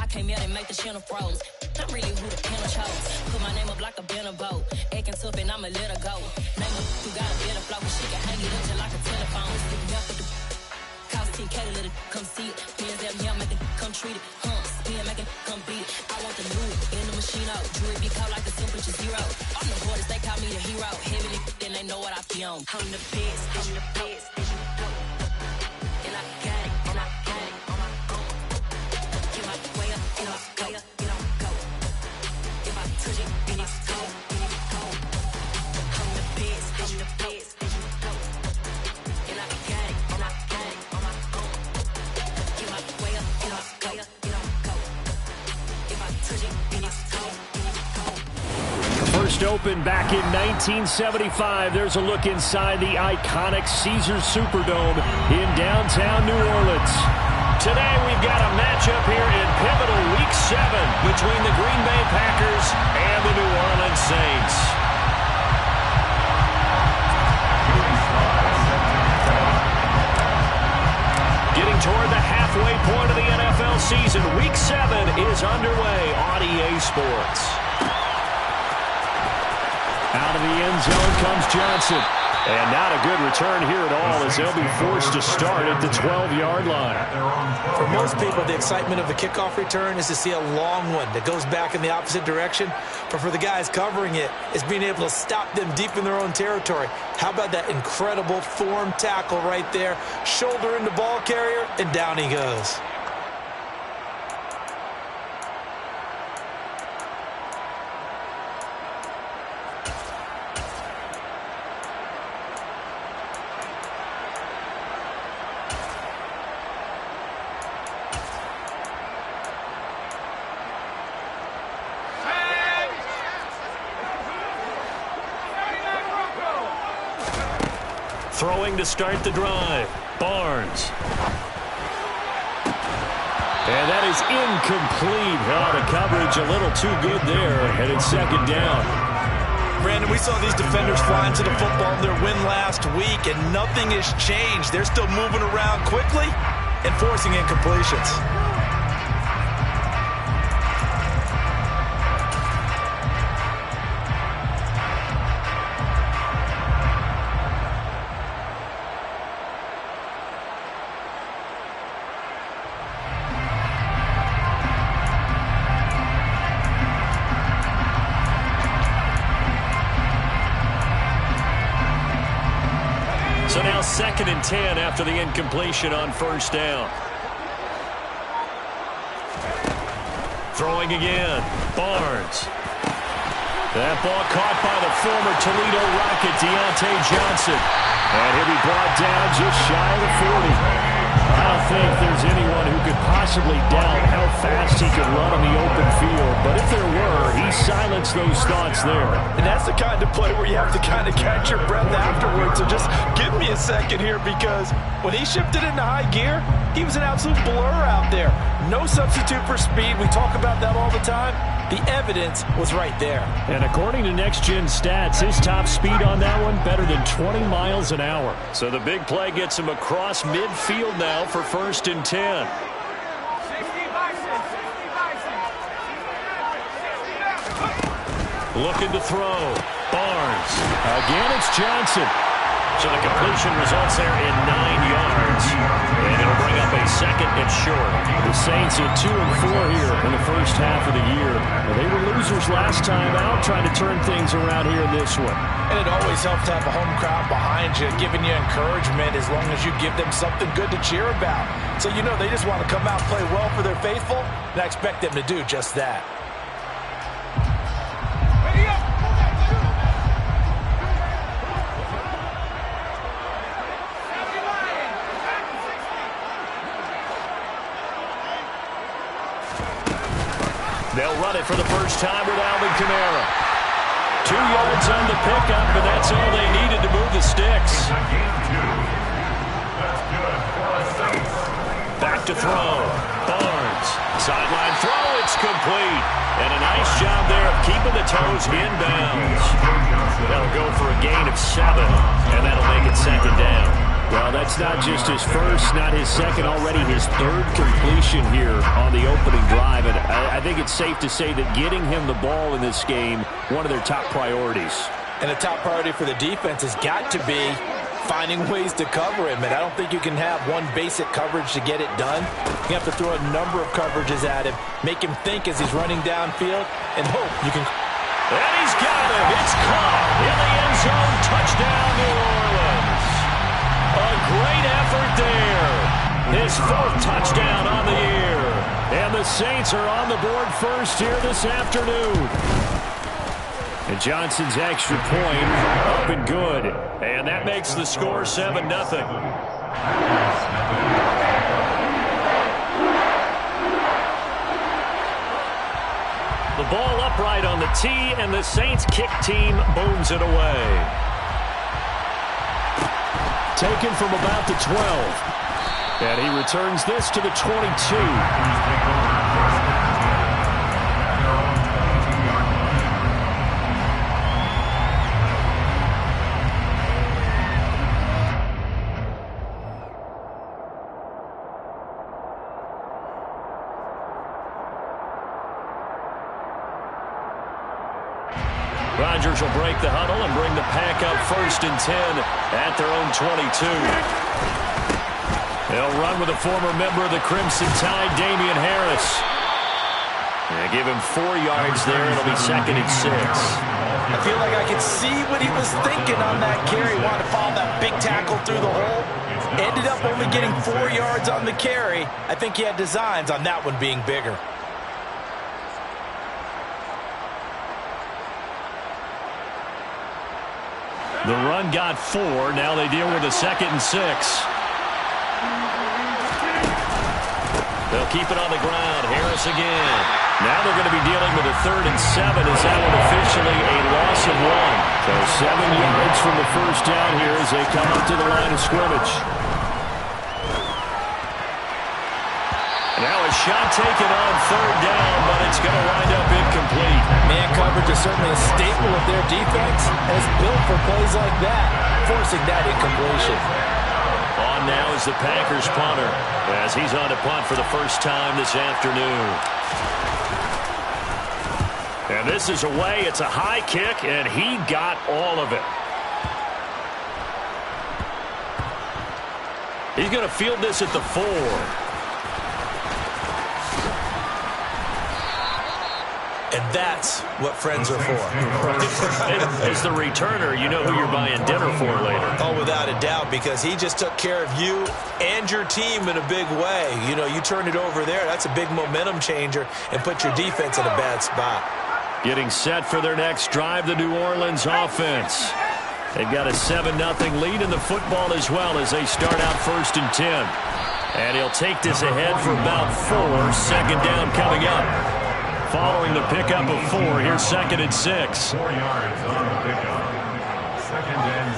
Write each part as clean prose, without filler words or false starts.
came here and make the channel froze. I'm really who the piano chose. Put my name up like a banner boat. Acting tough and I'ma let her go. Name her who got a better flow. She can hang it up just like a telephone. Stick me up with the cost 10K to let it come see it. Hands down here, make it come treat it. Spin, make it come beat it. I want the new in the machine out. Jewelry be caught like the temperature zero. I'm the hardest, they call me the hero. Heavily, then they know what I feel on. I'm the best, I'm the best. And I got it, and I got it on my own. Get my way up, and I go, and I go. If I touch it, then it's cold, then it's cold. I'm the best, I'm the best. And I got it, and I got it on my own. Get my way up, and I go, and I go. If I touch it, then it's cold, then it's cold. First opened back in 1975. There's a look inside the iconic Caesars Superdome in downtown New Orleans. Today we've got a matchup here in pivotal Week 7 between the Green Bay Packers and the New Orleans Saints. Getting toward the halfway point of the NFL season, Week 7 is underway on EA Sports. Out of the end zone comes Johnson. And not a good return here at all as they'll be forced to start at the 12-yard line. For most people, the excitement of the kickoff return is to see a long one that goes back in the opposite direction. But for the guys covering it, it's being able to stop them deep in their own territory. How about that incredible form tackle right there? Shoulder in the ball carrier, and down he goes. Throwing to start the drive, Barnes. And that is incomplete. Oh, the coverage a little too good there, and it's second down. Brandon, we saw these defenders fly into the football in their win last week, and nothing has changed. They're still moving around quickly and forcing incompletions. So now 2nd and 10 after the incompletion on first down. Throwing again, Barnes. That ball caught by the former Toledo Rocket, Deontay Johnson. And he'll be brought down just shy of the 40. I don't think there's anyone who could possibly doubt how fast he could run on the open field. But if there were, he silenced those thoughts there. And that's the kind of play where you have to kind of catch your breath afterwards. So just give me a second here, because when he shifted into high gear, he was an absolute blur out there. No substitute for speed. We talk about that all the time. The evidence was right there. And according to Next Gen Stats, his top speed on that one, better than 20 miles an hour. So the big play gets him across midfield now for 1st and 10. Looking to throw. Barnes. Again, it's Johnson. So the completion results there in 9 yards. And it'll bring up a 2nd and short. The Saints at 2 and 4 here in the first half of the year. They were losers last time out, trying to turn things around here in this one. And it always helps to have a home crowd behind you, giving you encouragement as long as you give them something good to cheer about. So you know they just want to come out and play well for their faithful, and I expect them to do just that. They'll run it for the first time with Alvin Kamara. 2 yards on the pickup, but that's all they needed to move the sticks. Back to throw. Barnes. Sideline throw. It's complete. And a nice job there of keeping the toes inbounds. That'll go for a gain of 7, and that'll make it 2nd down. Well, that's not just his first, not his second, already his third completion here on the opening drive. And I think it's safe to say that getting him the ball in this game, one of their top priorities. And the top priority for the defense has got to be finding ways to cover him. And I don't think you can have one basic coverage to get it done. You have to throw a number of coverages at him, make him think as he's running downfield, and hope you can. And he's got him. It's caught in the end zone. Touchdown, New Orleans. A great effort there. His fourth touchdown on the year. And the Saints are on the board first here this afternoon. And Johnson's extra point up and good. And that makes the score 7-0. The ball upright on the tee, and the Saints kick team booms it away. Taken from about the 12. And he returns this to the 22. Rodgers will break the huddle and bring the pack up 1st and 10 at their own 22. They'll run with a former member of the Crimson Tide, Damian Harris. And give him 4 yards there. It'll be 2nd and 6. I feel like I could see what he was thinking on that carry. He wanted to follow that big tackle through the hole. Ended up only getting 4 yards on the carry. I think he had designs on that one being bigger. The run got 4. Now they deal with a 2nd and 6. They'll keep it on the ground. Harris again. Now they're going to be dealing with a 3rd and 7. Is that one officially a loss of 1? So 7 yards from the first down here as they come up to the line of scrimmage. Now a shot taken on 3rd down, but it's going to wind up incomplete. Man coverage is certainly a staple of their defense, and it's built for plays like that, forcing that incompletion. On now is the Packers punter, as he's on to punt for the first time this afternoon. And this is away. It's a high kick, and he got all of it. He's going to field this at the 4. And that's what friends are for. As the returner, you know who you're buying dinner for later. Oh, without a doubt, because he just took care of you and your team in a big way. You know, you turn it over there, that's a big momentum changer and put your defense in a bad spot. Getting set for their next drive, the New Orleans offense. They've got a 7-0 lead in the football as well as they start out 1st and 10. And he'll take this ahead for about 4. 2nd down coming up. Following the pickup of 4, here's 2nd and 6. 4 yards on the pickup. 2nd and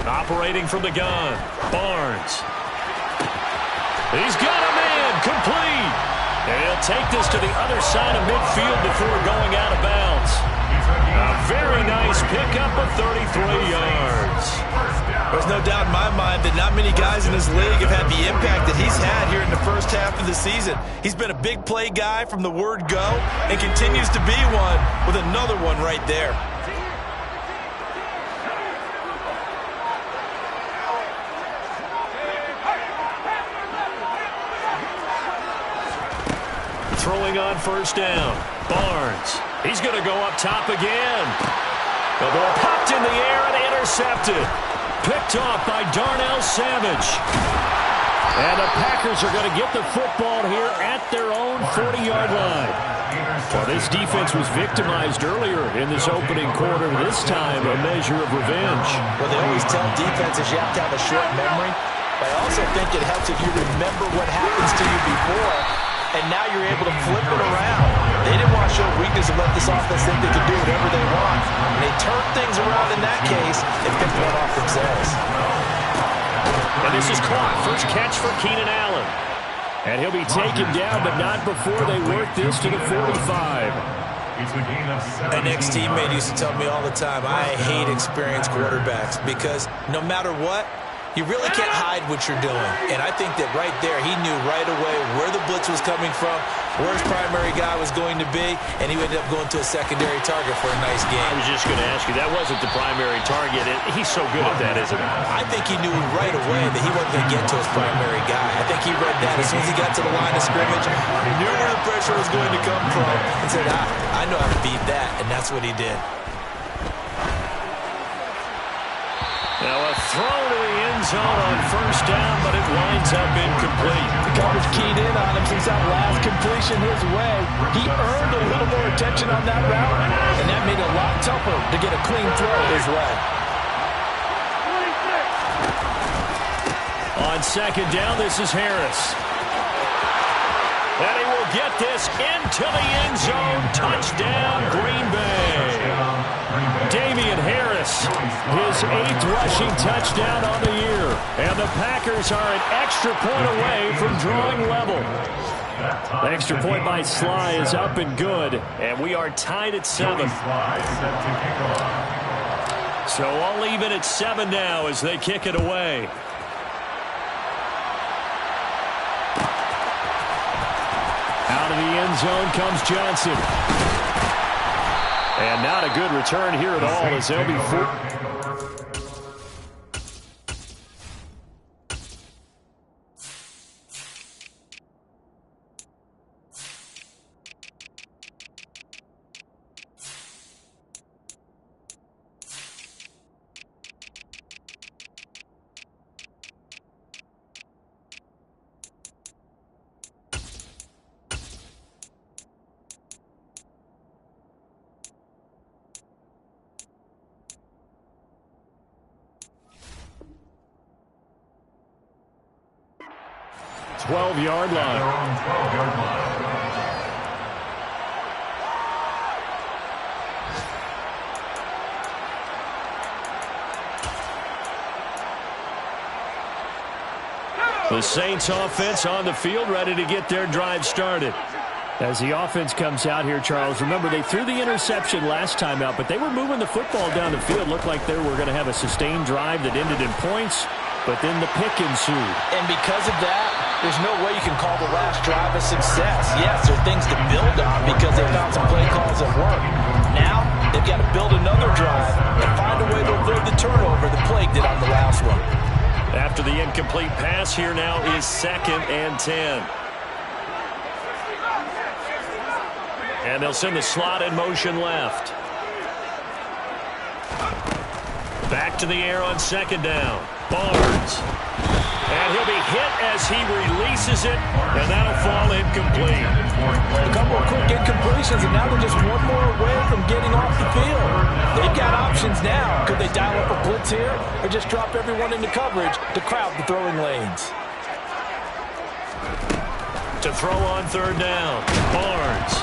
6. Operating from the gun, Barnes. He's got a man, complete. And he'll take this to the other side of midfield before going out of bounds. A very nice pickup of 33 yards. There's no doubt in my mind that not many guys in this league have had the impact that he's had here in the first half of the season. He's been a big play guy from the word go and continues to be one with another one right there. Throwing on 1st down, Barnes. He's going to go up top again. The ball popped in the air and intercepted. Picked off by Darnell Savage. And the Packers are going to get the football here at their own 40-yard line. Well, this defense was victimized earlier in this opening quarter. This time, a measure of revenge. Well, they always tell defenses you have to have a short memory. But I also think it helps if you remember what happens to you before, and now you're able to flip it around. They didn't want to show weakness and let this offense think they could do whatever they want. And they turned things around in that case and picked one off themselves. And this is caught. First catch for Keenan Allen. And he'll be taken down, but not before they work this to the 45. It's a gain of 17 An ex-teammate used to tell me all the time, I hate experienced quarterbacks because no matter what, you really can't hide what you're doing. And I think that right there, he knew right away where the blitz was coming from, where his primary guy was going to be, and he ended up going to a secondary target for a nice game. I was just going to ask you, that wasn't the primary target. He's so good at that, isn't he? I think he knew right away that he wasn't going to get to his primary guy. I think he read that as soon as he got to the line of scrimmage, knew where the pressure was going to come from, and said, I know how to beat that, and that's what he did. Now a throw to the end zone on first down, but it winds up incomplete. The coverage keyed in on him since that last completion his way. He earned a little more attention on that route, and that made it a lot tougher to get a clean throw his way. On second down, this is Harris. And he will get this into the end zone. Touchdown, Green Bay. Damian Harris, his 8th rushing touchdown on the year. And the Packers are an extra point away from drawing level. The extra point by Sly is up and good. And we are tied at 7. So I'll leave it at 7 now as they kick it away. Out of the end zone comes Johnson. And not a good return here at all as they'll be full. 12-yard line. 12-yard line. The Saints offense on the field, ready to get their drive started. As the offense comes out here, Charles, remember they threw the interception last time out, but they were moving the football down the field. Looked like they were going to have a sustained drive that ended in points, but then the pick ensued. And because of that, there's no way you can call the last drive a success. Yes, there are things to build on because they found some play calls that work. Now, they've got to build another drive and find a way to avoid the turnover the Plague did on the last one. After the incomplete pass, here now is 2nd and 10. And they'll send the slot in motion left. Back to the air on 2nd down. Barnes. And he'll be hit as he releases it, and that'll fall incomplete. A couple of quick incompletions, and now they're just one more away from getting off the field. They've got options now. Could they dial up a blitz here or just drop everyone into coverage to crowd the throwing lanes? To throw on 3rd down. Barnes.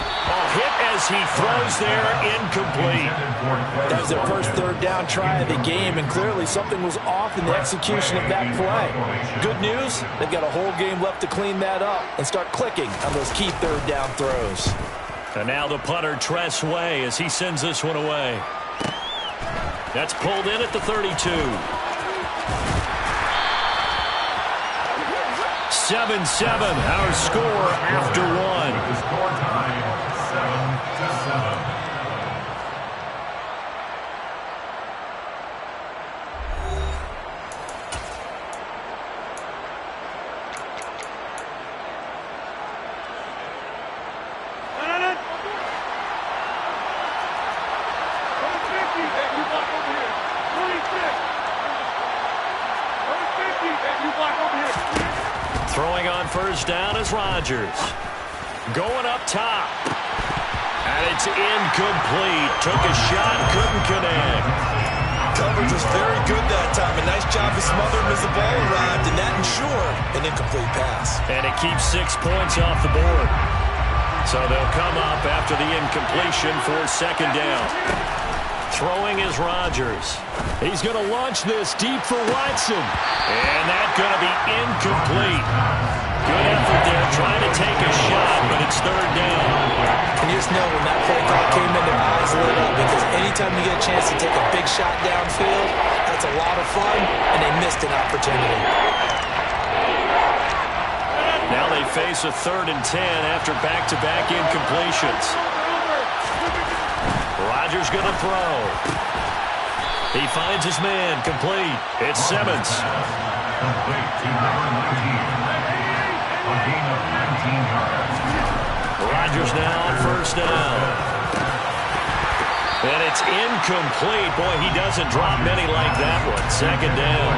Hit as he throws there, incomplete. That was their first 3rd down try of the game, and clearly something was off in the execution of that play. Good news, they've got a whole game left to clean that up and start clicking on those key 3rd down throws. And now the punter, Tress Way, as he sends this one away. That's pulled in at the 32. 7-7, our score after 1. The score time, 7-7. Throwing on 1st down is Rodgers. Going up top. And it's incomplete. Took a shot, couldn't connect. Coverage was very good that time. A nice job to smother him as the ball arrived, and that ensured an incomplete pass. And it keeps 6 points off the board. So they'll come up after the incompletion for 2nd down. Throwing is Rodgers. He's going to launch this deep for Watson. And that's going to be incomplete. Good effort there, trying to take a shot, but it's third down. And you just know when that play call came in, their eyes lit up, because anytime you get a chance to take a big shot downfield, that's a lot of fun, and they missed an opportunity. Now they face a 3rd and 10 after back-to-back incompletions. Rodgers going to throw. He finds his man, complete. It's Simmons. Complete to number 19. A gain of 19 yards. Rodgers now on 1st down. And it's incomplete. Boy, he doesn't drop many like that one. 2nd down.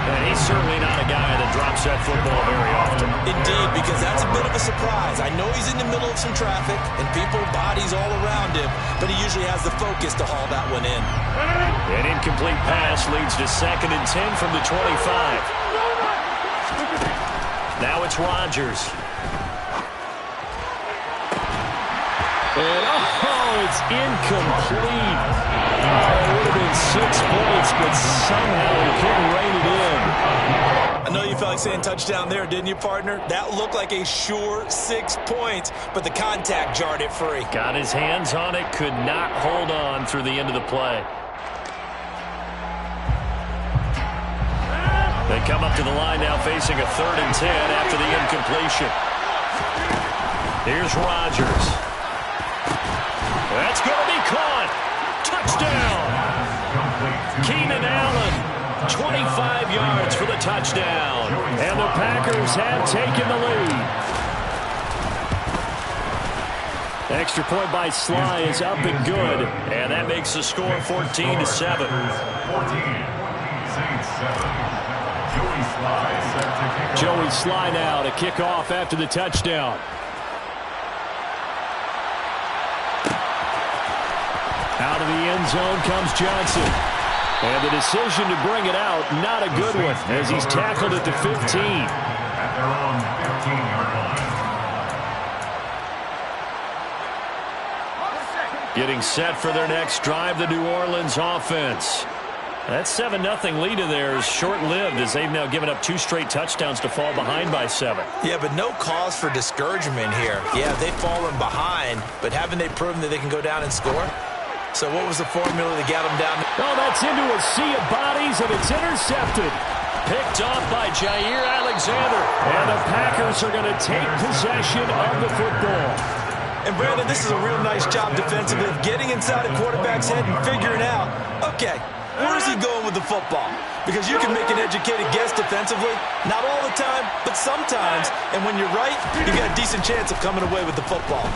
And he's certainly not a guy that drops that football very often. Indeed, because that's a bit of a surprise. I know he's in the middle of some traffic and people, bodies all around him, but he usually has the focus to haul that one in. An incomplete pass leads to 2nd and 10 from the 25. Now it's Rodgers. And, it's incomplete. It would have been 6 points, but somehow he couldn't rein it in. I know you felt like saying touchdown there, didn't you, partner? That looked like a sure 6 points, but the contact jarred it free. Got his hands on it, could not hold on through the end of the play. They come up to the line now facing a 3rd and 10 after the incompletion. Here's Rodgers. That's going to be caught. Touchdown. Keenan Allen, 25 yards for the touchdown. And the Packers have taken the lead. Extra point by Sly is up and good. And that makes the score 14-7. 14. Saints 7. Joey Sly now to kick off after the touchdown. Out of the end zone comes Johnson. And the decision to bring it out, not a good one, as he's tackled at the 15. At their own 15-yard line. Getting set for their next drive, the New Orleans offense. That 7-0 lead of theirs short-lived, as they've now given up 2 straight touchdowns to fall behind by 7. Yeah, but no cause for discouragement here. Yeah, they've fallen behind, but haven't they proven that they can go down and score? So what was the formula that got them down? Oh, that's into a sea of bodies, and it's intercepted. Picked off by Jair Alexander. And the Packers are going to take possession of the football. And, Brandon, this is a real nice job defensively of getting inside a quarterback's head and figuring out, okay, where is he going with the football? Because you can make an educated guess defensively. Not all the time, but sometimes. And when you're right, you got a decent chance of coming away with the football.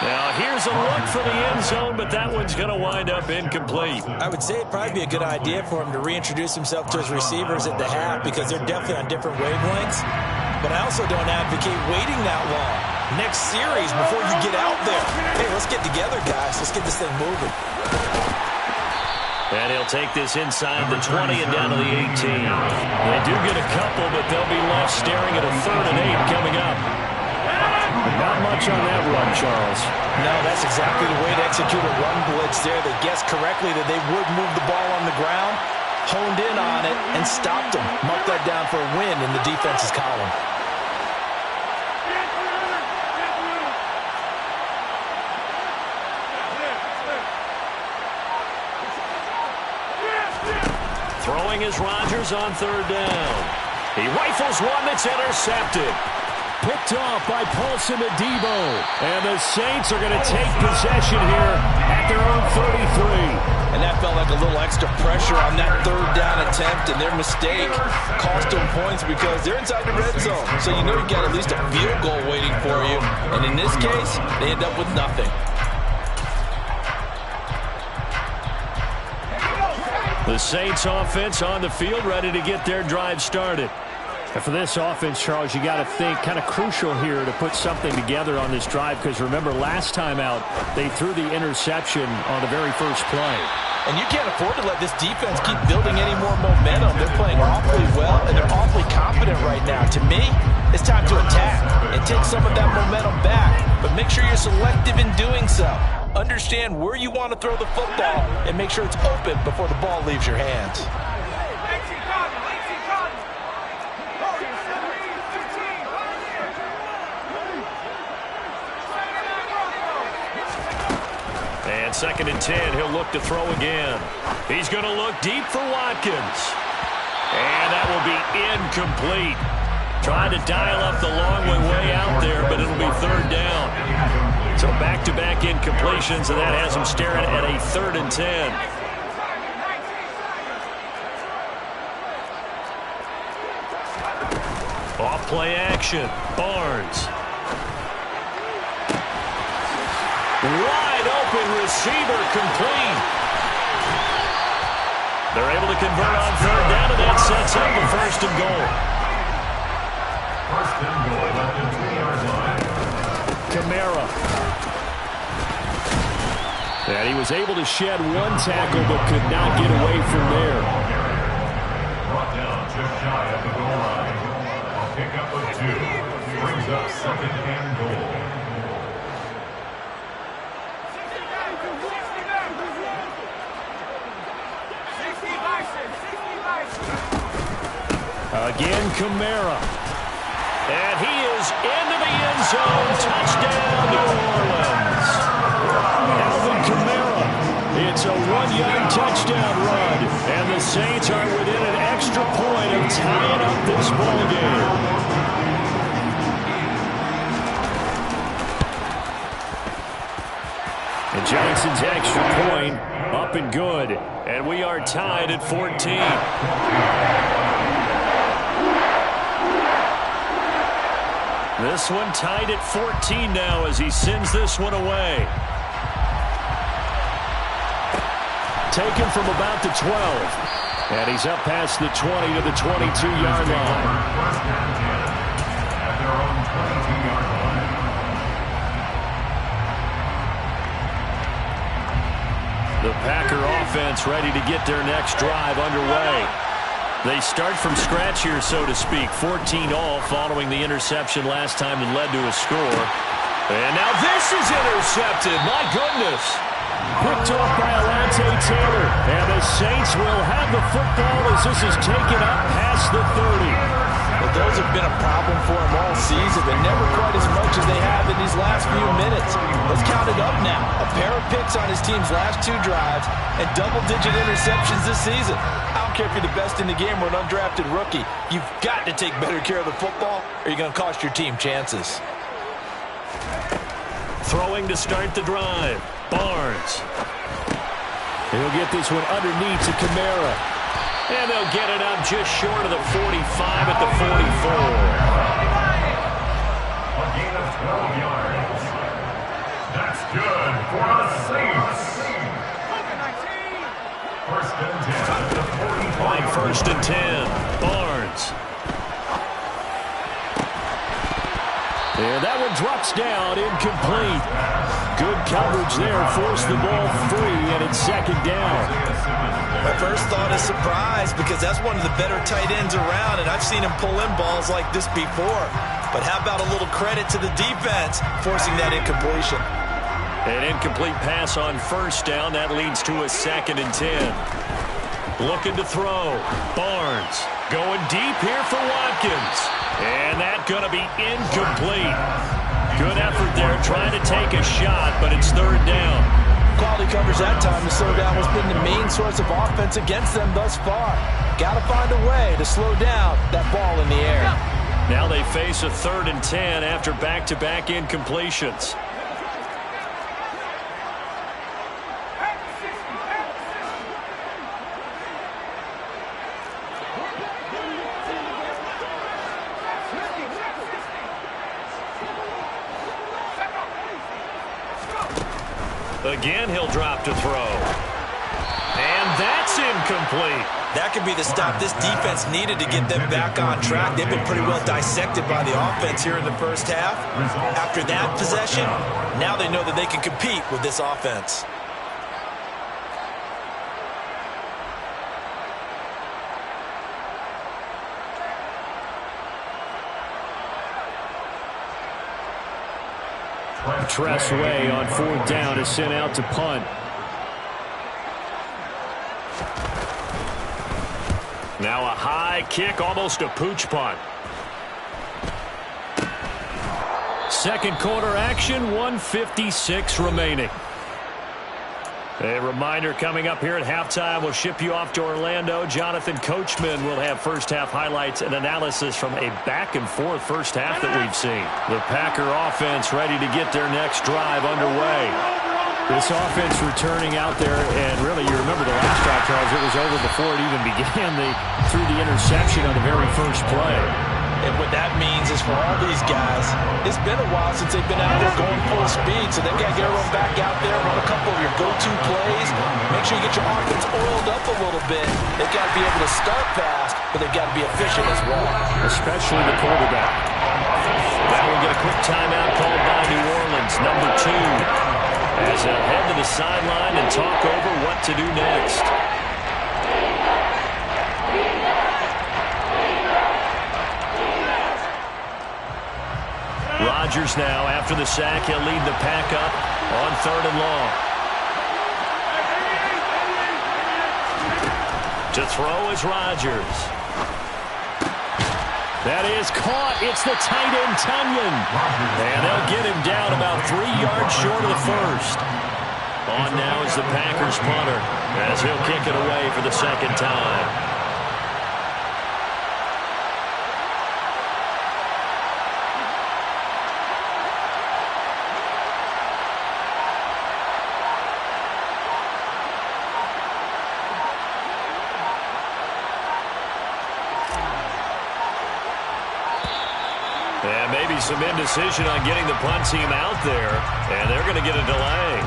Now, here's a look for the end zone, but that one's going to wind up incomplete. I would say it'd probably be a good idea for him to reintroduce himself to his receivers at the half, because they're definitely on different wavelengths. But I also don't advocate waiting that long. Next series, before you get out there, hey, let's get together, guys. Let's get this thing moving. And he'll take this inside the 20 and down to the 18. They do get a couple, but they'll be left staring at a 3rd and 8 coming up. Not much on that run, Charles. No, that's exactly the way to execute a run blitz there. They guessed correctly that they would move the ball on the ground, honed in on it, and stopped them. Marked that down for a win in the defense's column. Throwing is Rodgers on 3rd down. He rifles one that's intercepted. Picked off by Paulson Adebo. And the Saints are going to take possession here at their own 33. And that felt like a little extra pressure on that 3rd down attempt, and their mistake cost them points because they're inside the red zone. So you know you got at least a field goal waiting for you. And in this case, they end up with nothing. The Saints offense on the field, ready to get their drive started. And for this offense, Charles, you got to think kind of crucial here to put something together on this drive, because remember, last time out, they threw the interception on the very first play. And you can't afford to let this defense keep building any more momentum. They're playing awfully well, and they're awfully confident right now. To me, it's time to attack and take some of that momentum back, but make sure you're selective in doing so. Understand where you want to throw the football and make sure it's open before the ball leaves your hands. And 2nd and 10, he'll look to throw again. He's going to look deep for Watkins. And that will be incomplete. Trying to dial up the long way out there, but it'll be 3rd down. So back-to-back incompletions, and that has him staring at a 3rd and 10. Off play action. Barnes. Wide open receiver, complete. They're able to convert on 3rd down, and that sets up a 1st and goal. 1st and goal at the 2-yard line. Kamara. And he was able to shed 1 tackle, but could not get away from there. Brought down just shy of the goal line. A pickup of 2. Brings up 2nd and goal. Again, Kamara. And he is into the end zone. Touchdown, New Orleans. Alvin Kamara. It's a 1-yard touchdown run. And the Saints are within an extra point of tying up this ball game. And Johnson's extra point up and good. And we are tied at 14. This one tied at 14 now as he sends this one away. Taken from about the 12. And he's up past the 20 to the 22-yard line. At their own 22-yard line. The Packer offense ready to get their next drive underway. They start from scratch here, so to speak. 14 all following the interception last time that led to a score. And now this is intercepted. My goodness. Picked off by Alante Taylor. And the Saints will have the football as this is taken up past the 30. Well, those have been a problem for him all season, but never quite as much as they have in these last few minutes. Let's count it up now. A pair of picks on his team's last 2 drives and double-digit interceptions this season. I don't care if you're the best in the game or an undrafted rookie. You've got to take better care of the football or you're going to cost your team chances. Throwing to start the drive. Barnes. He'll get this one underneath to Kamara. And they'll get it up just short of the 45 at the 44. A gain of 12 yards. That's good for the Saints. 1st and 10 at the 45. On 1st and 10, Barnes. And that one drops down, incomplete. Good coverage there, forced the ball free, and it's 2nd down. My first thought is surprise because that's one of the better tight ends around, and I've seen him pull in balls like this before. But how about a little credit to the defense forcing that incompletion? An incomplete pass on 1st down. That leads to a 2nd and 10. Looking to throw. Barnes going deep here for Watkins. And that's going to be incomplete. Good effort there trying to take a shot, but it's 3rd down. Quality coverage that time to slow down has been the main source of offense against them thus far. Got to find a way to slow down that ball in the air. Now they face a 3rd and 10 after back-to-back incompletions. Again, he'll drop to throw. And that's incomplete. That could be the stop this defense needed to get them back on track. They've been pretty well dissected by the offense here in the first half. After that possession, now they know that they can compete with this offense. Tressway on 4th down is sent out to punt. Now a high kick, almost a pooch punt. 2nd quarter action, 1:56 remaining. A reminder coming up here at halftime. We'll ship you off to Orlando. Jonathan Coachman will have first-half highlights and analysis from a back-and-forth first half that we've seen. The Packer offense ready to get their next drive underway. This offense returning out there, and really, you remember the last drive, Charles, it was over before it even began. They threw the interception on the very first play. And what that means is for all these guys, it's been a while since they've been out there going full speed, so they've got to get everyone back out there, run a couple of your go-to plays, make sure you get your offense oiled up a little bit. They've got to be able to start fast, but they've got to be efficient as well. Especially the quarterback. Now we'll get a quick timeout called by New Orleans, number 2, as they'll head to the sideline and talk over what to do next. Rodgers now, after the sack, he'll lead the pack up on 3rd and long. To throw is Rodgers. That is caught. It's the tight end, Tunyon. And they'll get him down about 3 yards short of the first. On now is the Packers punter, as he'll kick it away for the second time. And maybe some indecision on getting the punt team out there, and they're going to get a delay.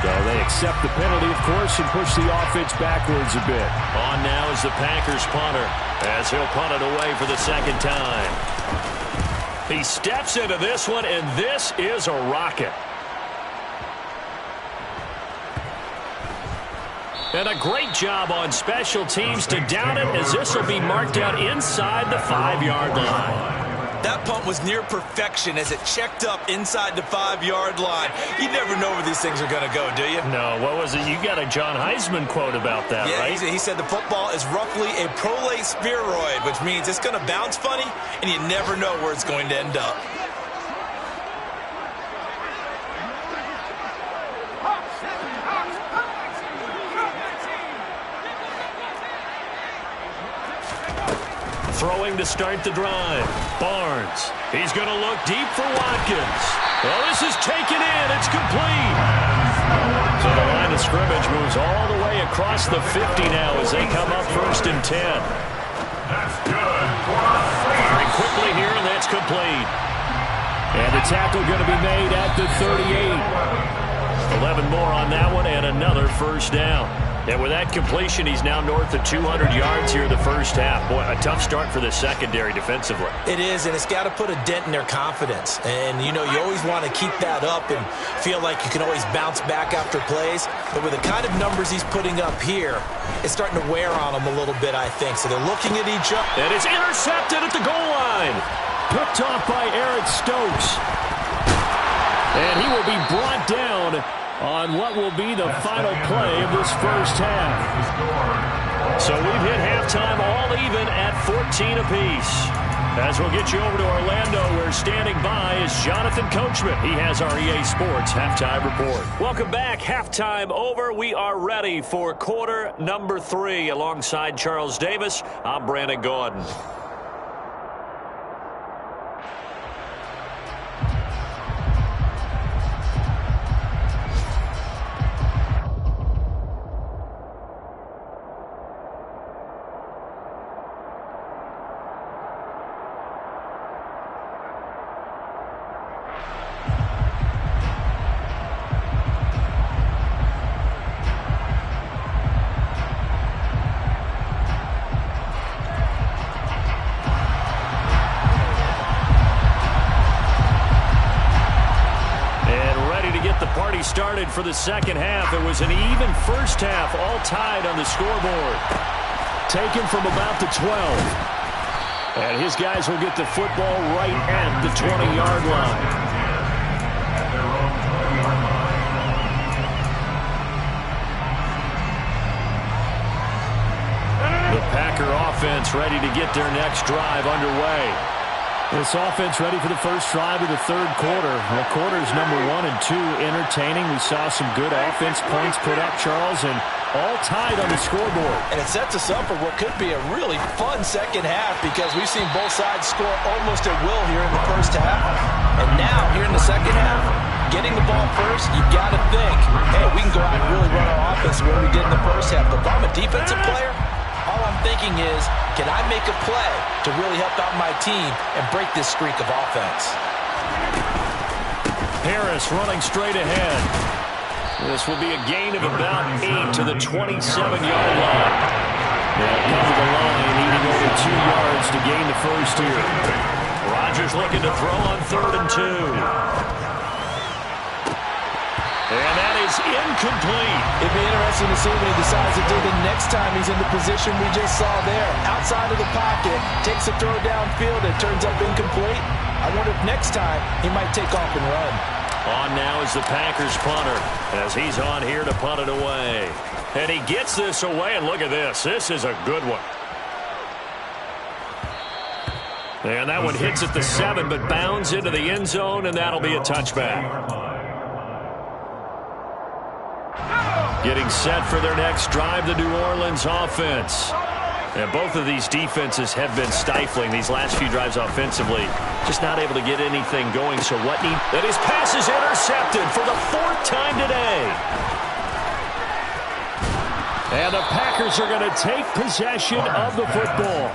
So they accept the penalty, of course, and push the offense backwards a bit. On now is the Packers punter, as he'll punt it away for the second time. He steps into this one, and this is a rocket. And a great job on special teams to down it, as this will be marked out inside the 5-yard line. That punt was near perfection as it checked up inside the 5-yard line. You never know where these things are going to go, do you? No, what was it? You got a John Heisman quote about that, right? Yeah, he said the football is roughly a prolate spheroid, which means it's going to bounce funny, and you never know where it's going to end up. Throwing to start the drive. Barnes. He's going to look deep for Watkins. Well, this is taken in. It's complete. So the line of scrimmage moves all the way across the 50 now as they come up 1st and 10. That's good. Firing quickly here, and that's complete. And the tackle going to be made at the 38. 11 more on that one, and another first down. And with that completion, he's now north of 200 yards here in the first half. Boy, a tough start for the secondary defensively. It is, and it's got to put a dent in their confidence. And, you know, you always want to keep that up and feel like you can always bounce back after plays. But with the kind of numbers he's putting up here, it's starting to wear on them a little bit, I think. So they're looking at each other. And it's intercepted at the goal line. Picked off by Eric Stokes. And he will be brought down on what will be the final play of this first half. So we've hit halftime all even at 14 apiece. As we'll get you over to Orlando, where standing by is Jonathan Coachman. He has our EA Sports Halftime Report. Welcome back. Halftime over. We are ready for quarter number 3. Alongside Charles Davis, I'm Brandon Gordon. Started for the second half. It was an even first half, all tied on the scoreboard. Taken from about the 12. And his guys will get the football right at the 20-yard line. The Packer offense ready to get their next drive underway. This offense ready for the first drive of the third quarter. Well, quarters number 1 and 2 entertaining. We saw some good offense points put up, Charles, and all tied on the scoreboard. And it sets us up for what could be a really fun second half because we've seen both sides score almost at will here in the first half. And now, here in the second half, getting the ball first, you got to think, hey, we can go out and really run our offense the way we did in the first half. But if I'm a defensive player, all I'm thinking is, can I make a play to really help out my team and break this streak of offense? Harris running straight ahead. This will be a gain of about 8 to the 27-yard line. They'll come to the line, needing over 2 yards to gain the first here. Rodgers looking to throw on 3rd and 2. And that is incomplete. It'd be interesting to see what he decides to do the next time he's in the position we just saw there. Outside of the pocket, takes a throw downfield, and turns up incomplete. I wonder if next time he might take off and run. On now is the Packers punter as he's on here to punt it away. And he gets this away, and look at this. This is a good one. And that one hits at the 7, but bounds into the end zone, and that'll be a touchback. Getting set for their next drive, the New Orleans offense. And both of these defenses have been stifling these last few drives offensively. Just not able to get anything going. So what need... And his pass is intercepted for the 4th time today. And the Packers are going to take possession of the football.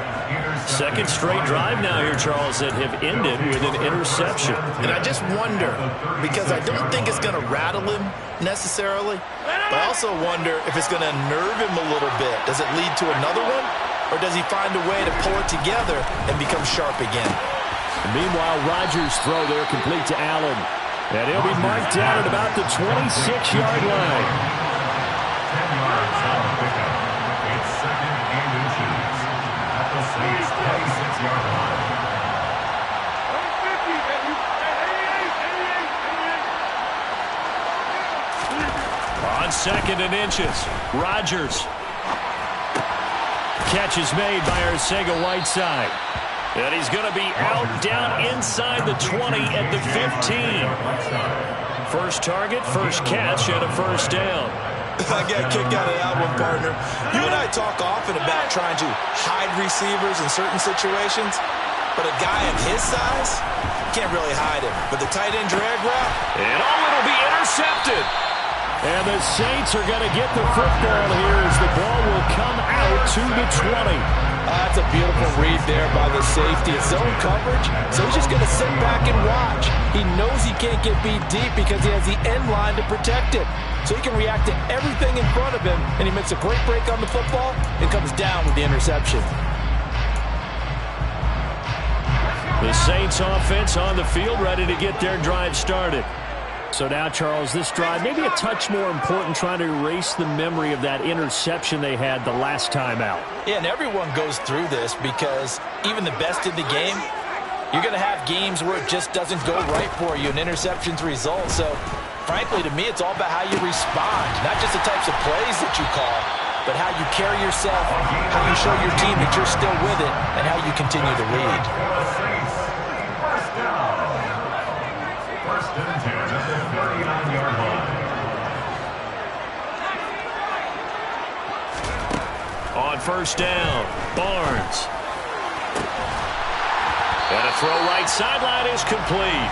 Second straight drive now here, Charles, that have ended with an interception. And I just wonder, because I don't think it's going to rattle him necessarily, but I also wonder if it's going to nerve him a little bit. Does it lead to another one? Or does he find a way to pull it together and become sharp again? Meanwhile, Rodgers' throw there complete to Allen. And he'll be marked down at about the 26-yard line. 10 yards on the pickup. It's 2nd and inches at the Saints' 26-yard line. On 2nd and inches, Rodgers. Catch is made by Arcega-Whiteside. And he's going to be out down inside the 20 at the 15. First target, first catch, and a first down. I got a kick out of that one, partner. You and I talk often about trying to hide receivers in certain situations, but a guy of his size can't really hide him. But the tight end drag route, and it'll be intercepted. And the Saints are going to get the football here as the ball will come out to the 20. That's a beautiful read there by the safety. It's zone coverage, so he's just going to sit back and watch. He knows he can't get beat deep because he has the end line to protect it. So he can react to everything in front of him, and he makes a great break on the football and comes down with the interception. The Saints offense on the field ready to get their drive started. So now, Charles, this drive maybe a touch more important, trying to erase the memory of that interception they had the last time out. Yeah, and everyone goes through this because even the best in the game, you're going to have games where it just doesn't go right for you and interceptions result. So, frankly, to me, it's all about how you respond, not just the types of plays that you call, but how you carry yourself, how you show your team that you're still with it, and how you continue to lead. First down. 1st and 10 at the 39-yard line. On first down, Barnes. And a throw right sideline is complete.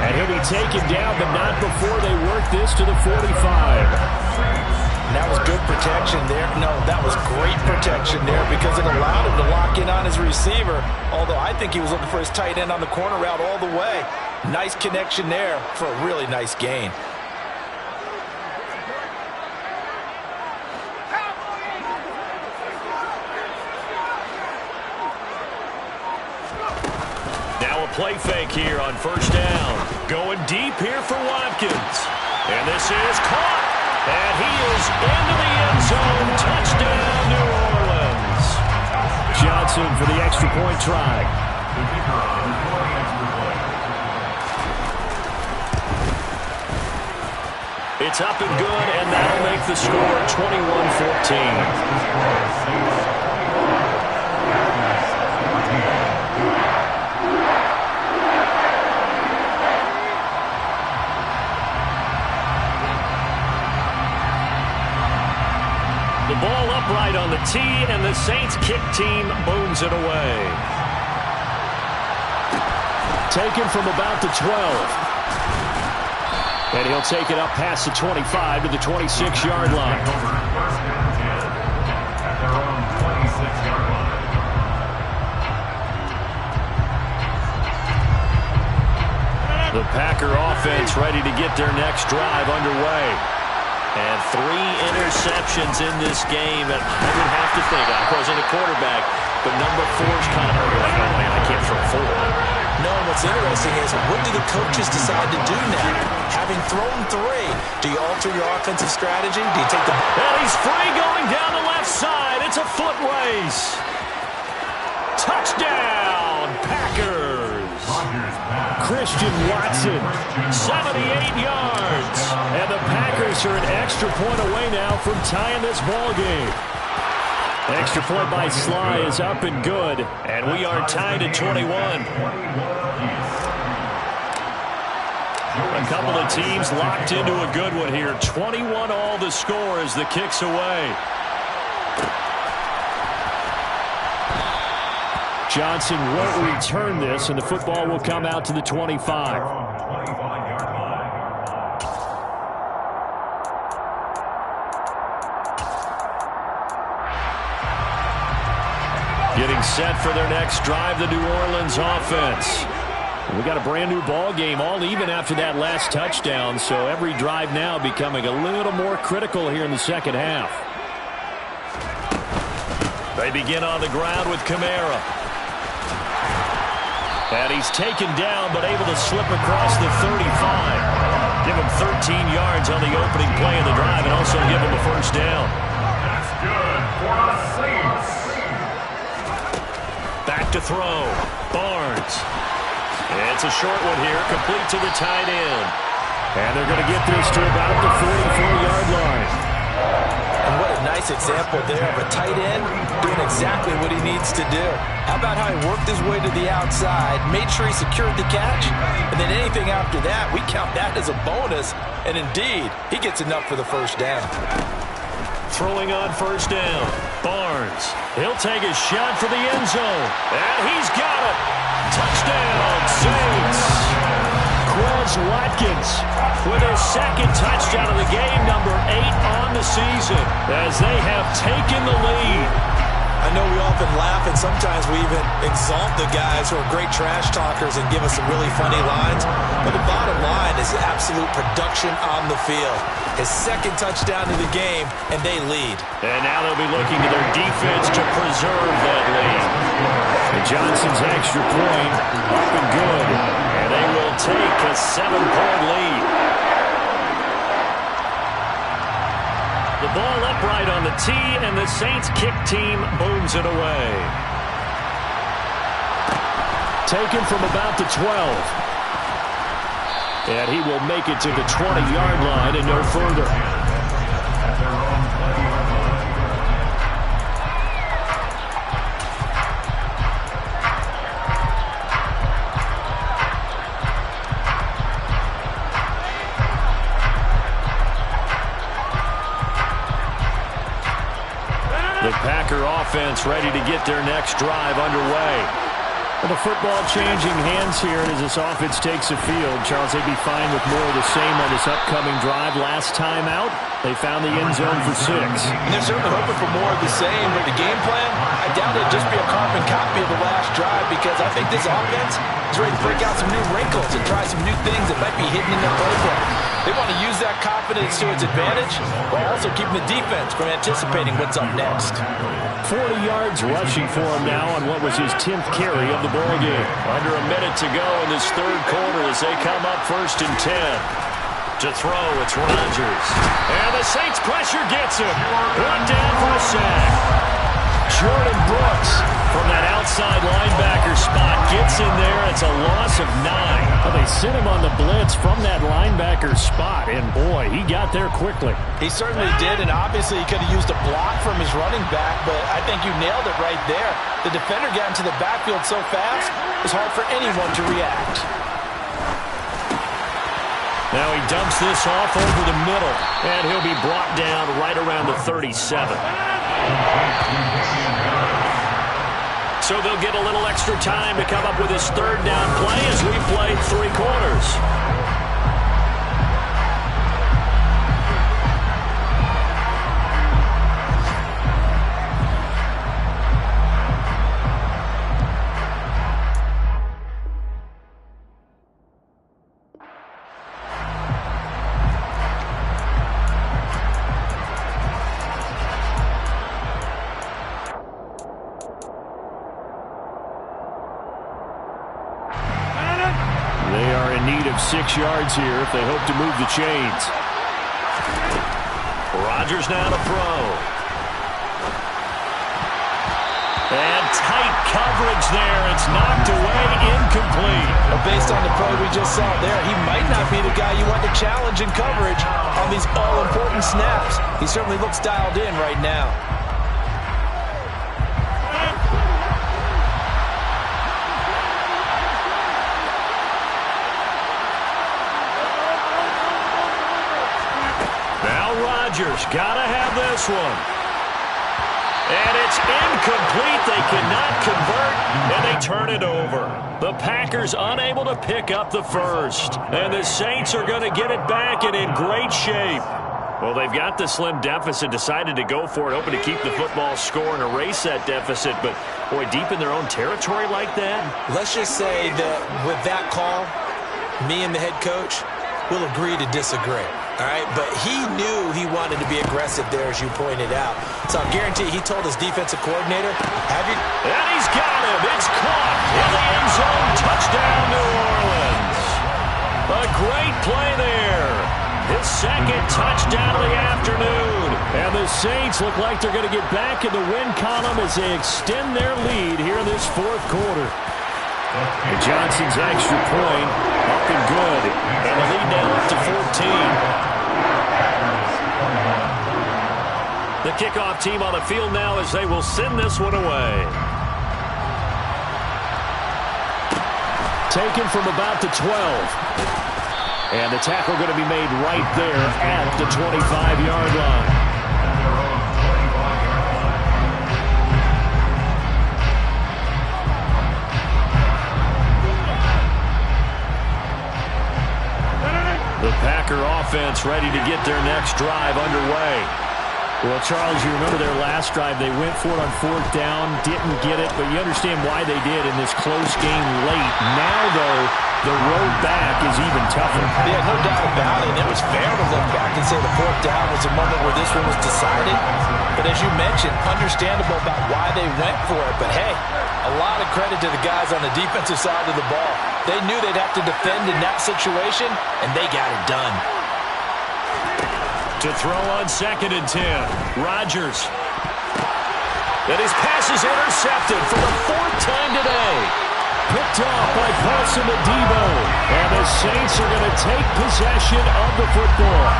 And he'll be taken down, but not before they work this to the 45. And that was good protection there. No, that was great protection there because it allowed him to lock in on his receiver, although I think he was looking for his tight end on the corner route all the way. Nice connection there for a really nice gain. Now a play fake here on first down. Going deep here for Watkins. And this is caught. And he is into the end zone. Touchdown, New Orleans. Johnson for the extra point try. It's up and good, and that'll make the score 21-14. The ball upright on the tee, and the Saints kick team booms it away. Taken from about the 12. And he'll take it up past the 25 to the 26-yard line. At their own 26-yard line. The Packer offense ready to get their next drive underway. And 3 interceptions in this game. And I would have to think, I wasn't a quarterback, but number 4's kind of like, oh man, I can't throw 4. No, what's interesting is, what do the coaches decide to do now? Having thrown 3, do you alter your offensive strategy? Do you take the... And he's free going down the left side. It's a foot race. Touchdown, Packers. Christian Watson, 78 yards. And the Packers are an extra point away now from tying this ball game. Extra point by Sly is up and good. And we are tied at 21. A couple of teams locked into a good one here. 21 all the score as the kick's away. Johnson won't return this, and the football will come out to the 25. Getting set for their next drive, the New Orleans offense. We got a brand new ball game, all even after that last touchdown, so every drive now becoming a little more critical here in the second half. They begin on the ground with Kamara. And he's taken down, but able to slip across the 35. Give him 13 yards on the opening play of the drive and also give him a first down. That's good for the Saints. Back to throw. Barnes. It's a short one here, complete to the tight end. And they're going to get this to about the 44-yard line. And what a nice example there of a tight end doing exactly what he needs to do. How about how he worked his way to the outside, made sure he secured the catch, and then anything after that, we count that as a bonus. And indeed, he gets enough for the first down. Throwing on first down. Barnes. He'll take a shot for the end zone. And he's got it. Touchdown, Saints. Quez Watkins with his second touchdown of the game, number 8 on the season, as they have taken the lead. I know we often laugh, and sometimes we even exalt the guys who are great trash talkers and give us some really funny lines. But the bottom line is absolute production on the field. His second touchdown of the game, and they lead. And now they'll be looking to their defense to preserve that lead. And Johnson's extra point up and good. And they will take a 7-point lead. The ball upright on the tee, and the Saints kick team booms it away. Taken from about the 12. And he will make it to the 20-yard line and no further. The Packer offense ready to get their next drive underway. And the football changing hands here as this offense takes the field. Charles, they'd be fine with more of the same on this upcoming drive. Last time out, they found the end zone for 6. And they're certainly hoping for more of the same, but the game plan, I doubt it'll just be a carbon copy of the last drive, because I think this offense is ready to break out some new wrinkles and try some new things that might be hidden in their playbook. They want to use that confidence to its advantage while also keeping the defense from anticipating what's up next. 40 yards rushing for him now on what was his 10th carry of the ball game. Under a minute to go in this third quarter as they come up 1st and 10. To throw, it's Rodgers. And the Saints pressure gets him. Brought down for a sack. Jordan Brooks from that outside linebacker spot gets in there. It's a loss of 9. Well, they sent him on the blitz from that linebacker spot, and boy, he got there quickly. He certainly did, and obviously he could have used a block from his running back, but I think you nailed it right there. The defender got into the backfield so fast, it's hard for anyone to react. Now he dumps this off over the middle, and he'll be brought down right around the 37. So they'll get a little extra time to come up with his third down play as we played 3 quarters. They are in need of 6 yards here if they hope to move the chains. Rodgers now to throw. And tight coverage there. It's knocked away, incomplete. Well, based on the play we just saw there, he might not be the guy you want to challenge in coverage on these all-important snaps. He certainly looks dialed in right now. Rodgers gotta have this one. And it's incomplete. They cannot convert, and they turn it over. The Packers unable to pick up the first. And the Saints are going to get it back and in great shape. Well, they've got the slim deficit, decided to go for it, hoping to keep the football score and erase that deficit. But, boy, deep in their own territory like that? Let's just say that with that call, me and the head coach will agree to disagree. All right, but he knew he wanted to be aggressive there, as you pointed out. So I guarantee he told his defensive coordinator, have you... And he's got him. It's caught in the end zone. Touchdown, New Orleans. A great play there. His second touchdown of the afternoon. And the Saints look like they're going to get back in the win column as they extend their lead here in this 4th quarter. And Johnson's extra point up and good. And the lead now up to 14. The kickoff team on the field now as they will send this one away. Taken from about the 12. And the tackle going to be made right there at the 25-yard line. The Packer offense ready to get their next drive underway. Well, Charles, you remember their last drive. They went for it on 4th down, didn't get it, but you understand why they did in this close game late. Now, though, the road back is even tougher. Yeah, no doubt about it. It was fair to look back and say the 4th down was a moment where this one was decided. But as you mentioned, understandable about why they went for it. But, hey, a lot of credit to the guys on the defensive side of the ball. They knew they'd have to defend in that situation, and they got it done. To throw on 2nd and 10. Rodgers. And his pass is intercepted for the 4th time today. Picked off by Paulson Adebo. And the Saints are going to take possession of the football.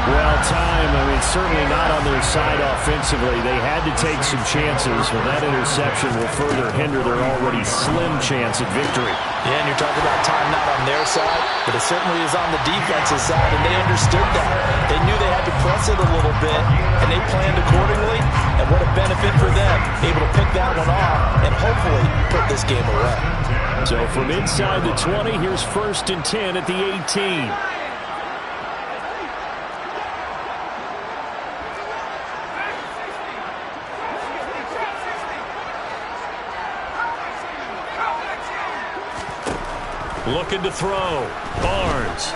Well, time, certainly not on their side offensively. They had to take some chances, but that interception will further hinder their already slim chance at victory. Yeah, and you're talking about time not on their side, but it certainly is on the defensive side, and they understood that. They knew they had to press it a little bit, and they planned accordingly, and what a benefit for them, able to pick that one off and hopefully put this game away. So from inside the 20, here's 1st and 10 at the 18. Looking to throw. Barnes.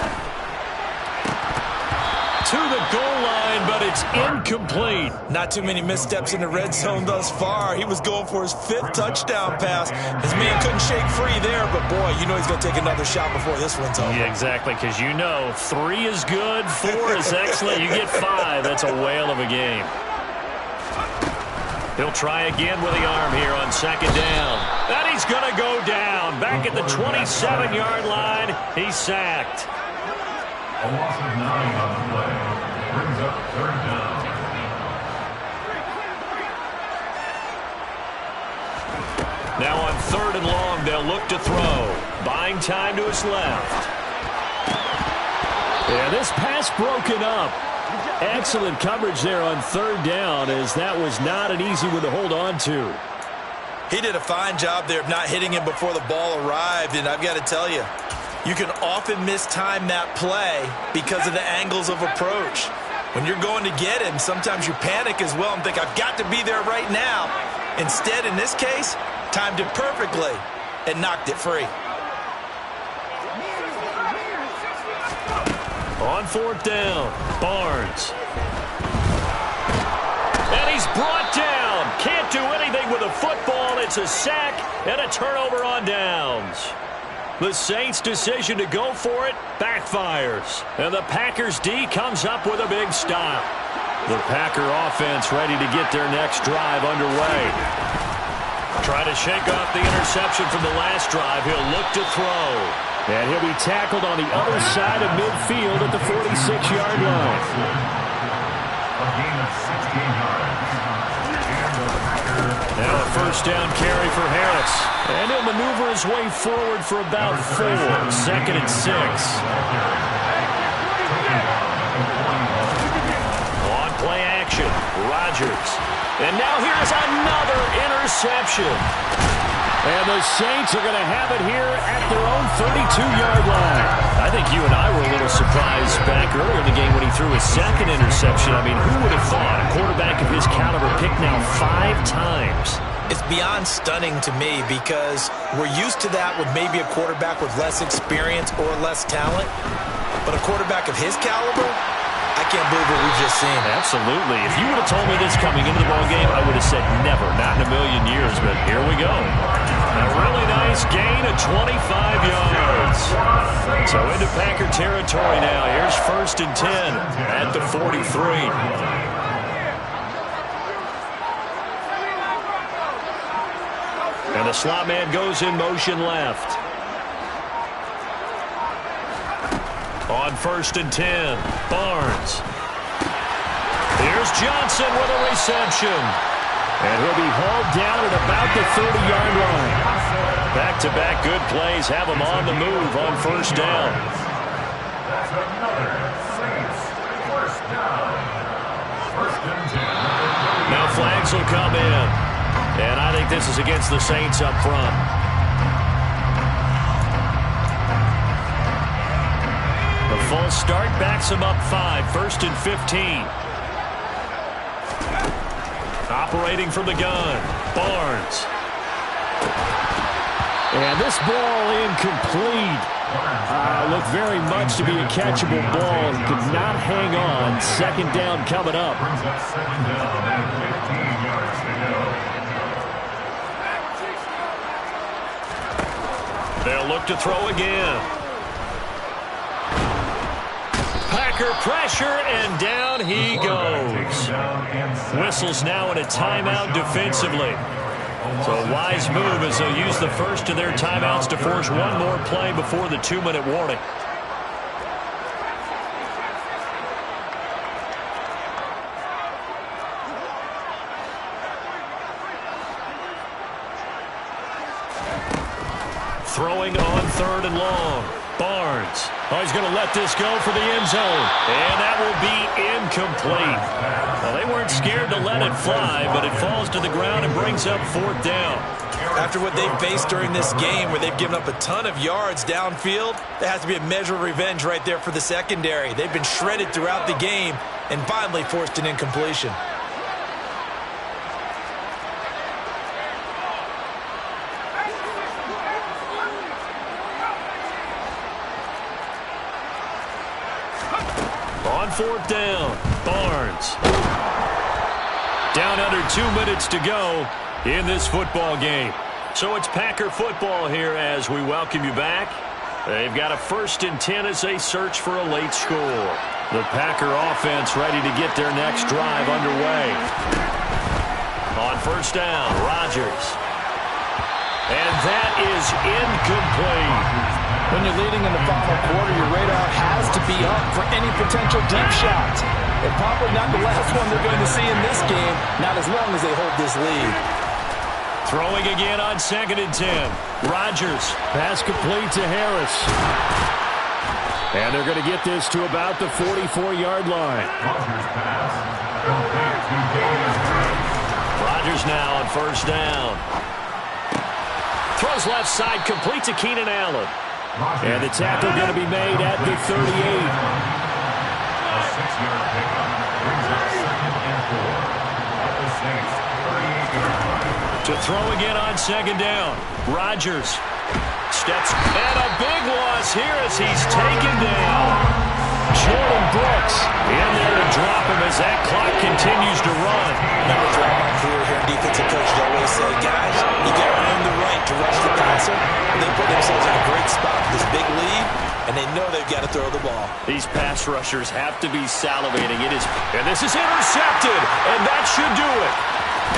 To the goal line, but it's incomplete. Not too many missteps in the red zone thus far. He was going for his 5th touchdown pass. His man couldn't shake free there, but boy, you know he's going to take another shot before this one's over. Yeah, exactly, because you know 3 is good, 4 is excellent. You get 5, that's a whale of a game. He'll try again with the arm here on 2nd down. And he's going to go down. Back at the 27-yard line, he's sacked. A loss of 9 on the play. Brings up 3rd down. Now on 3rd and long, they'll look to throw. Buying time to his left. Yeah, this pass broken up. Excellent coverage there on third down, as that was not an easy one to hold on to. He did a fine job there of not hitting him before the ball arrived, and I've got to tell you, you can often mistime that play because of the angles of approach. When you're going to get him, sometimes you panic as well and think, I've got to be there right now. Instead, in this case, timed it perfectly and knocked it free. On fourth down, Barnes. And he's brought down. Can't do anything with a football. It's a sack and a turnover on downs. The Saints' decision to go for it backfires. And the Packers' D comes up with a big stop. The Packer offense ready to get their next drive underway. Try to shake off the interception from the last drive. He'll look to throw. And he'll be tackled on the other side of midfield at the 46-yard line. A gain of 16 yards. Now a first down carry for Harris. And he'll maneuver his way forward for about 4. 2nd and 6. On play action, Rodgers. And now here's another interception. And the Saints are going to have it here at their own 32-yard line. I think you and I were a little surprised back earlier in the game when he threw his 2nd interception. I mean, who would have thought a quarterback of his caliber picked now 5 times? It's beyond stunning to me because we're used to that with maybe a quarterback with less experience or less talent. But a quarterback of his caliber, I can't believe what we've just seen. Absolutely. If you would have told me this coming into the ballgame, I would have said never, not in a million years. But here we go. A really nice gain of 25 yards. So into Packer territory now. Here's 1st and 10 at the 43. And the slot man goes in motion left. On 1st and 10, Barnes. Here's Johnson with a reception. And he'll be hauled down at about the 30-yard line. Back-to-back good plays have him on the move on 1st down. That's another Saints first down. 1st and 10. Now flags will come in. And I think this is against the Saints up front. The false start backs him up 5. 1st and 15. Operating from the gun, Barnes. And this ball incomplete. Looked very much to be a catchable ball. Could not hang on. 2nd down coming up. Brings up 2nd down and 15 yards to go. They'll look to throw again. Packer pressure, and down he goes. Whistles now in a timeout defensively. So a wise move as they'll use the first of their timeouts to force one more play before the 2-minute warning. Throwing on 3rd and long. Barnes. Oh, he's going to let this go for the end zone. And that will be incomplete. Well, they weren't scared to let it fly, but it falls to the ground and brings up 4th down. After what they've faced during this game where they've given up a ton of yards downfield, there has to be a measure of revenge right there for the secondary. They've been shredded throughout the game and finally forced an incompletion. On 4th down, Barnes. Down under 2 minutes to go in this football game. So it's Packer football here as we welcome you back. They've got a 1st and 10 as they search for a late score. The Packer offense ready to get their next drive underway. On 1st down, Rodgers. And that is incomplete. When you're leading in the final quarter, your radar has to be up for any potential deep shots. And probably not the last one they're going to see in this game, not as long as they hold this lead. Throwing again on 2nd and 10. Rodgers. Pass complete to Harris. And they're going to get this to about the 44-yard line. Rodgers now on first down. Throws left side, complete to Keenan Allen. And the tackle going to be made at the 38. A 6-yard pickup brings up 2nd and 4 at the Saints' 38-yard line. To throw again on second down. Rodgers steps, and a big loss here as he's taken down. Jordan Brooks in there to drop him as that clock continues to run. Remember throughout my career here, defensive coaches always say, guys, you got to earn the right to rush the passer. And they put themselves in a great spot with this big lead, and they know they've got to throw the ball. These pass rushers have to be salivating. And this is intercepted, and that should do it.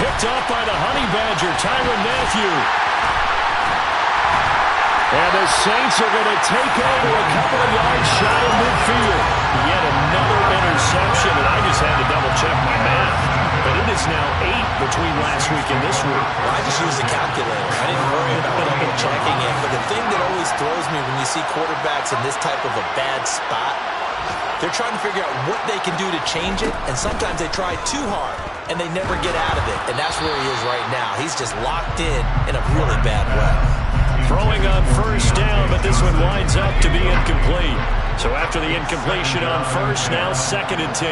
Picked up by the Honey Badger, Tyrann Mathieu. And the Saints are going to take over a couple of yards shy of midfield. Yet another interception, and I just had to double-check my math. But it is now 8 between last week and this week. Well, I just used a calculator. I didn't worry about double-checking it. But the thing that always throws me when you see quarterbacks in this type of a bad spot, they're trying to figure out what they can do to change it, and sometimes they try too hard, and they never get out of it. And that's where he is right now. He's just locked in a really bad way. Throwing on first down, but this one winds up to be incomplete. So after the incompletion on first, now 2nd and 10.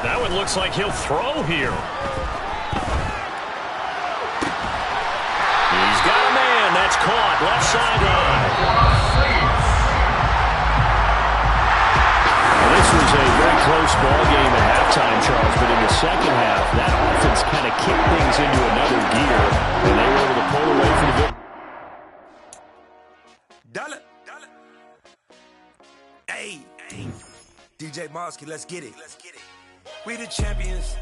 That one looks like he'll throw here. He's got a man. That's caught. Left sideline. This was a very close ball game at halftime, Charles, but in the second half, that offense kind of kicked things into another gear, and they were able to pull away from the victory. Hey, DJ Mosky, let's get it. We the champions.